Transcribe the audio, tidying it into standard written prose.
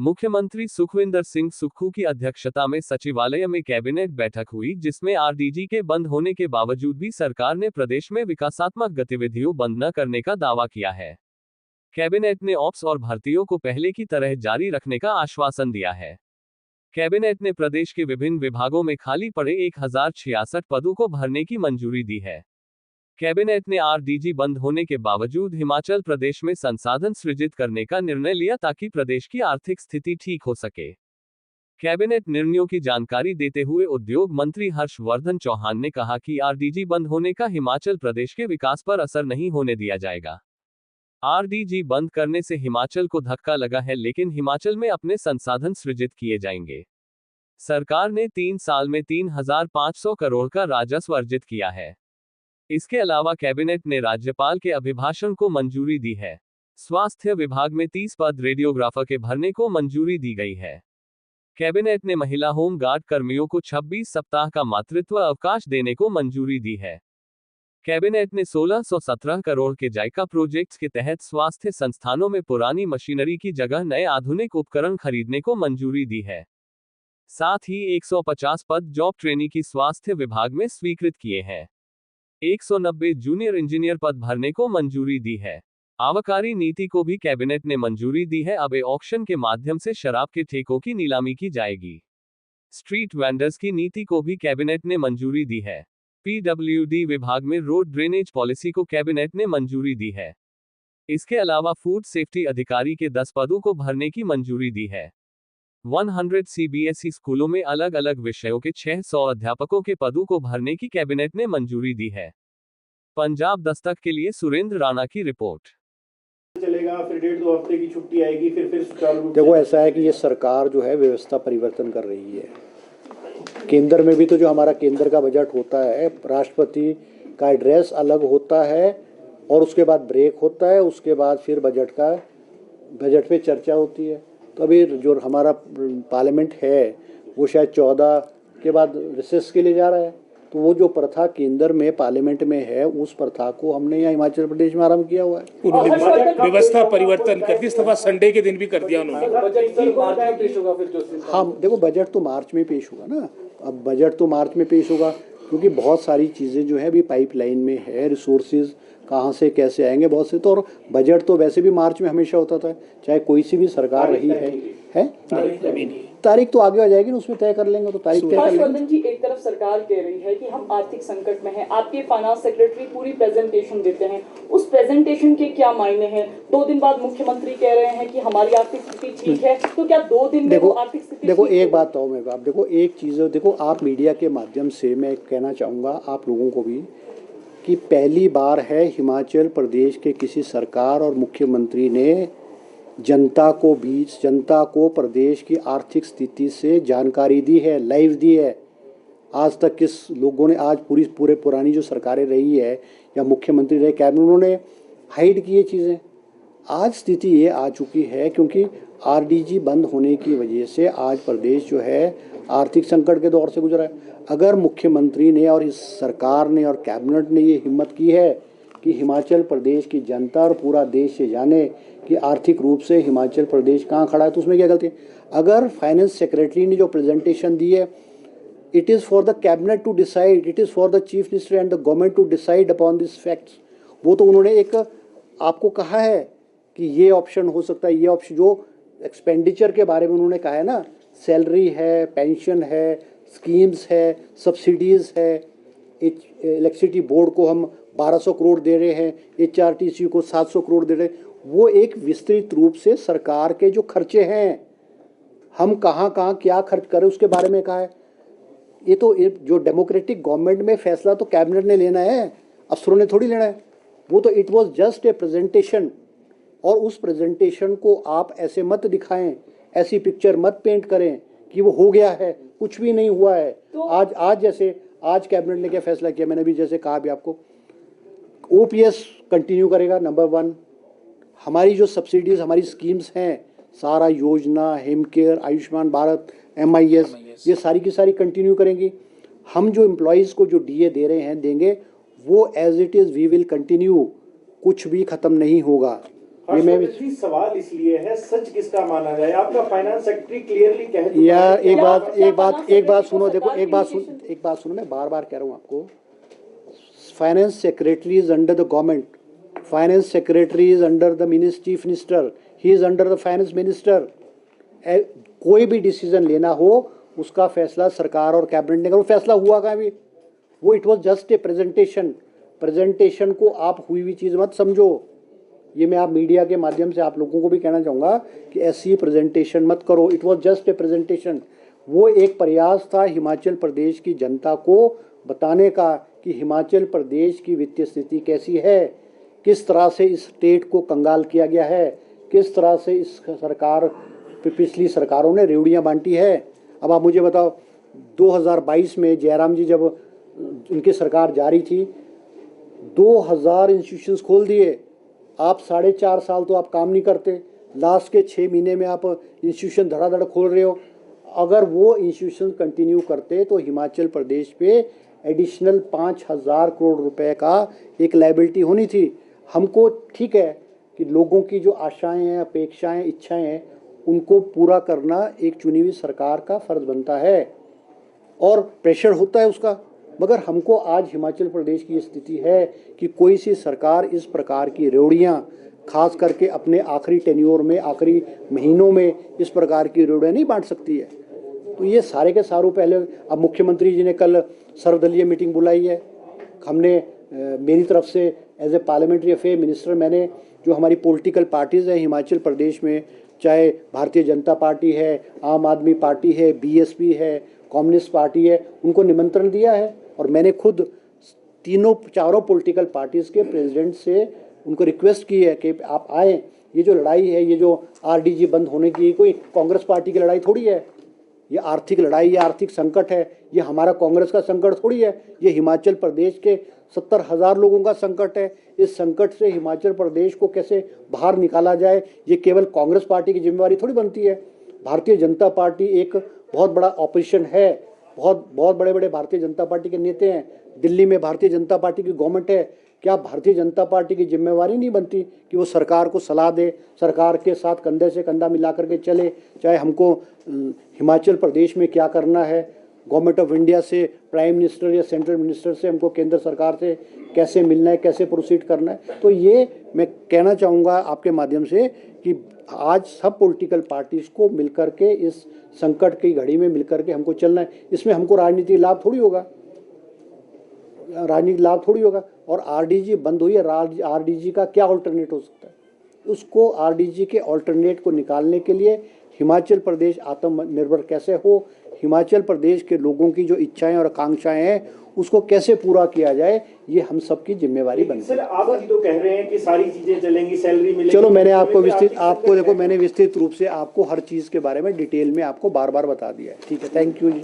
मुख्यमंत्री सुखविंदर सिंह सुक्खू की अध्यक्षता में सचिवालय में कैबिनेट बैठक हुई, जिसमें आरडीजी के बंद होने के बावजूद भी सरकार ने प्रदेश में विकासात्मक गतिविधियों बंद न करने का दावा किया है। कैबिनेट ने ऑप्स और भर्तियों को पहले की तरह जारी रखने का आश्वासन दिया है। कैबिनेट ने प्रदेश के विभिन्न विभागों में खाली पड़े 1066 पदों को भरने की मंजूरी दी है। कैबिनेट ने आरडीजी बंद होने के बावजूद हिमाचल प्रदेश में संसाधन सृजित करने का निर्णय लिया ताकि प्रदेश की आर्थिक स्थिति ठीक हो सके। कैबिनेट निर्णयों की जानकारी देते हुए उद्योग मंत्री हर्षवर्धन चौहान ने कहा कि आरडीजी बंद होने का हिमाचल प्रदेश के विकास पर असर नहीं होने दिया जाएगा। आरडीजी बंद करने से हिमाचल को धक्का लगा है, लेकिन हिमाचल में अपने संसाधन सृजित किए जाएंगे। सरकार ने 3 साल में 3500 करोड़ का राजस्व अर्जित किया है। इसके अलावा कैबिनेट ने राज्यपाल के अभिभाषण को मंजूरी दी है। स्वास्थ्य विभाग में 30 पद रेडियोग्राफर के भरने को मंजूरी दी गई है। कैबिनेट ने महिला होम गार्ड कर्मियों को 26 सप्ताह का मातृत्व अवकाश देने को मंजूरी दी है। कैबिनेट ने 1617 करोड़ के जायका प्रोजेक्ट्स के तहत स्वास्थ्य संस्थानों में पुरानी मशीनरी की जगह नए आधुनिक उपकरण खरीदने को मंजूरी दी है। साथ ही 150 पद जॉब ट्रेनी की स्वास्थ्य विभाग में स्वीकृत किए हैं। 190 जूनियर इंजीनियर पद भरने को मंजूरी दी है। आबकारी नीति को भी कैबिनेट ने मंजूरी दी है। अब ऑक्शन के माध्यम से शराब के ठेकों की नीलामी की जाएगी। स्ट्रीट वेंडर्स की नीति को भी कैबिनेट ने मंजूरी दी है। पीडब्ल्यूडी विभाग में रोड ड्रेनेज पॉलिसी को कैबिनेट ने मंजूरी दी है। इसके अलावा फूड सेफ्टी अधिकारी के 10 पदों को भरने की मंजूरी दी है। 100 सीबीएसई स्कूलों में अलग अलग विषयों के 600 अध्यापकों के पदों को भरने की कैबिनेट ने मंजूरी दी है। पंजाब दस्तक के लिए सुरेंद्र राणा की रिपोर्ट। चलेगा, फिर 1.5-2 हफ्ते की छुट्टी आएगी, फिर सुचारू रूप देखो, ऐसा है कि ये सरकार जो है व्यवस्था परिवर्तन कर रही है। केंद्र में भी तो जो हमारा केंद्र का बजट होता है, राष्ट्रपति का एड्रेस अलग होता है और उसके बाद ब्रेक होता है, उसके बाद फिर बजट पे चर्चा होती है। तो अभी जो हमारा पार्लियामेंट है वो शायद 14 के बाद रिसेस के लिए जा रहा है। तो वो जो प्रथा केंद्र में पार्लियामेंट में है, उस प्रथा को हमने यहाँ हिमाचल प्रदेश में आरंभ किया हुआ है। उन्होंने व्यवस्था परिवर्तन कर दी, इस दफा संडे के दिन भी कर दिया उन्होंने। हाँ, देखो, बजट तो मार्च में पेश होगा ना। अब बजट तो मार्च में पेश होगा क्योंकि बहुत सारी चीज़ें जो है अभी पाइपलाइन में है। रिसोर्सेज कहाँ से कैसे आएंगे बहुत से, तो और बजट तो वैसे भी मार्च में हमेशा होता था, चाहे कोई सी भी सरकार रही है? तारीख तो आगे आ जाएगी ना, उसमें तय कर लेंगे। तो तारीख तय कर लेंगे। जी, एक तरफ सरकार कह रही है कि हम आर्थिक संकट में हैं, आपके फाइनेंस सेक्रेटरी पूरी प्रेजेंटेशन देते हैं, उस प्रेजेंटेशन के क्या मायने हैं? 2 दिन बाद मुख्यमंत्री कह रहे हैं कि हमारी आर्थिक स्थिति ठीक है, तो क्या 2 दिन में वो आर्थिक स्थिति? देखो, एक बात तो मेरे को, आप देखो, एक चीज़ देखो, आप मीडिया के माध्यम से मैं कहना चाहूँगा आप लोगों को भी कि पहली बार है हिमाचल प्रदेश के किसी सरकार और मुख्यमंत्री ने जनता को प्रदेश की आर्थिक स्थिति से जानकारी दी है, लाइव दी है। आज तक किस लोगों ने, आज पूरे पुरानी जो सरकारें रही है या मुख्यमंत्री रहे, कैबिनेट, उन्होंने हाइड की ये चीज़ें। आज स्थिति ये आ चुकी है क्योंकि आरडीजी बंद होने की वजह से आज प्रदेश जो है आर्थिक संकट के दौर से गुजरा है। अगर मुख्यमंत्री ने और इस सरकार ने और कैबिनेट ने ये हिम्मत की है कि हिमाचल प्रदेश की जनता और पूरा देश से जाने कि आर्थिक रूप से हिमाचल प्रदेश कहाँ खड़ा है, तो उसमें क्या गलती है? अगर फाइनेंस सेक्रेटरी ने जो प्रेजेंटेशन दी है, it is for the cabinet to decide, it is for the chief minister and the government to decide upon this facts. वो तो उन्होंने एक आपको कहा है कि ये ऑप्शन हो सकता है, ये ऑप्शन जो एक्सपेंडिचर के बारे में उन्होंने कहा है ना, सैलरी है, पेंशन है, स्कीम्स है, सब्सिडीज़ है, इलेक्ट्रिसिटी बोर्ड को हम 1200 करोड़ दे रहे हैं, HRTC को 700 करोड़ दे रहे हैं। वो एक विस्तृत रूप से सरकार के जो खर्चे हैं, हम कहाँ क्या खर्च करें उसके बारे में कहा है। ये तो जो डेमोक्रेटिक गवर्नमेंट में फैसला तो कैबिनेट ने लेना है, अफसरों ने थोड़ी लेना है। वो तो it was just a presentation, और उस प्रेजेंटेशन को आप ऐसे मत दिखाएं, ऐसी पिक्चर मत पेंट करें कि वो हो गया है, कुछ भी नहीं हुआ है। तो आज कैबिनेट ने क्या फैसला किया, मैंने भी जैसे कहा भी आपको, OPS कंटिन्यू करेगा, नंबर 1। हमारी जो सब्सिडीज़, हमारी स्कीम्स हैं, सारा योजना, हेमकेयर, आयुष्मान भारत, MIS, ये सारी की सारी कंटिन्यू करेंगी। हम जो एम्प्लॉयज़ को जो DA दे रहे हैं, देंगे, वो as it is we will continue, कुछ भी ख़त्म नहीं होगा। ये मैं हर्षवर्धन जी, सवाल इसलिए है, सच किसका माना जाए? आपका फाइनेंस सेक्रेटरी क्लियरली कह चुका यार है कि एक बात सुनो, देखो एक बात सुनो, मैं बार बार कह रहा हूँ आपको, finance secretary is under the government, finance secretary is under the chief minister, he is under the finance minister. कोई भी डिसीजन लेना हो उसका फैसला सरकार और कैबिनेट ने करो। फैसला हुआ कहाँ भी, वो it was just a presentation को आप हुई हुई चीज़ मत समझो। ये मैं आप मीडिया के माध्यम से आप लोगों को भी कहना चाहूँगा कि ऐसी प्रेजेंटेशन मत करो। It was just a presentation. वो एक प्रयास था हिमाचल प्रदेश की जनता को बताने का कि हिमाचल प्रदेश की वित्तीय स्थिति कैसी है, किस तरह से इस स्टेट को कंगाल किया गया है, किस तरह से इस सरकार पिछली सरकारों ने रेवड़ियाँ बांटी है। अब आप मुझे बताओ, 2022 में जयराम जी जब उनकी सरकार जारी थी, 2000 इंस्टीट्यूशंस खोल दिए। आप 4.5 साल तो आप काम नहीं करते, लास्ट के 6 महीने में आप इंस्टीट्यूशन धड़ाधड़ खोल रहे हो। अगर वो इंस्टीट्यूशन कंटिन्यू करते तो हिमाचल प्रदेश पे एडिशनल 5,000 करोड़ रुपए का एक लायबिलिटी होनी थी। हमको ठीक है कि लोगों की जो आशाएं हैं, अपेक्षाएं, इच्छाएं हैं, उनको पूरा करना एक चुनी हुई सरकार का फर्ज बनता है और प्रेशर होता है उसका। मगर हमको आज हिमाचल प्रदेश की स्थिति है कि कोई सी सरकार इस प्रकार की रेवड़ियाँ, खास करके अपने आखिरी टेन्योर में, आखिरी महीनों में इस प्रकार की रेवड़ियाँ नहीं बांट सकती है। तो ये सारे के सारों पहले, अब मुख्यमंत्री जी ने कल सर्वदलीय मीटिंग बुलाई है। हमने मेरी तरफ से as a parliamentary affair minister, मैंने जो हमारी पॉलिटिकल पार्टीज़ हैं हिमाचल प्रदेश में, चाहे भारतीय जनता पार्टी है, आम आदमी पार्टी है, बीएसपी है, कम्युनिस्ट पार्टी है, उनको निमंत्रण दिया है। और मैंने खुद चारों पॉलिटिकल पार्टीज़ के प्रेसिडेंट से उनको रिक्वेस्ट की है कि आप आएँ। ये जो लड़ाई है, ये जो आरडीजी बंद होने की, कोई कांग्रेस पार्टी की लड़ाई थोड़ी है। ये आर्थिक लड़ाई, ये आर्थिक संकट है, ये हमारा कांग्रेस का संकट थोड़ी है। ये हिमाचल प्रदेश के 70,000 लोगों का संकट है। इस संकट से हिमाचल प्रदेश को कैसे बाहर निकाला जाए, ये केवल कांग्रेस पार्टी की जिम्मेवारी थोड़ी बनती है। भारतीय जनता पार्टी एक बहुत बड़ा ऑपोजिशन है, बहुत बड़े बड़े भारतीय जनता पार्टी के नेता हैं। दिल्ली में भारतीय जनता पार्टी की गवर्नमेंट है। क्या भारतीय जनता पार्टी की जिम्मेवारी नहीं बनती कि वो सरकार को सलाह दे, सरकार के साथ कंधे से कंधा मिला करके चले, चाहे हमको हिमाचल प्रदेश में क्या करना है, गवर्नमेंट ऑफ इंडिया से, प्राइम मिनिस्टर या सेंट्रल मिनिस्टर से, हमको केंद्र सरकार से कैसे मिलना है, कैसे प्रोसीड करना है। तो ये मैं कहना चाहूँगा आपके माध्यम से कि आज सब पॉलिटिकल पार्टीज़ को मिलकर के इस संकट की घड़ी में मिलकर के हमको चलना है। इसमें हमको राजनीतिक लाभ थोड़ी होगा, राजनीतिक लाभ थोड़ी होगा। और आरडीजी बंद हुई है, आरडीजी का क्या ऑल्टरनेट हो सकता है? उसको आरडीजी के ऑल्टरनेट को निकालने के लिए हिमाचल प्रदेश आत्मनिर्भर कैसे हो, हिमाचल प्रदेश के लोगों की जो इच्छाएं और आकांक्षाएं हैं उसको कैसे पूरा किया जाए, ये हम सबकी जिम्मेवारी बनती है। सर, आप ही तो कह रहे हैं कि सारी चीजें चलेंगी, सैलरी मिलेगी। चलो, मैंने आपको विस्तृत रूप से आपको हर चीज़ के बारे में डिटेल में आपको बार बार बता दिया है। ठीक है, थैंक यू जी।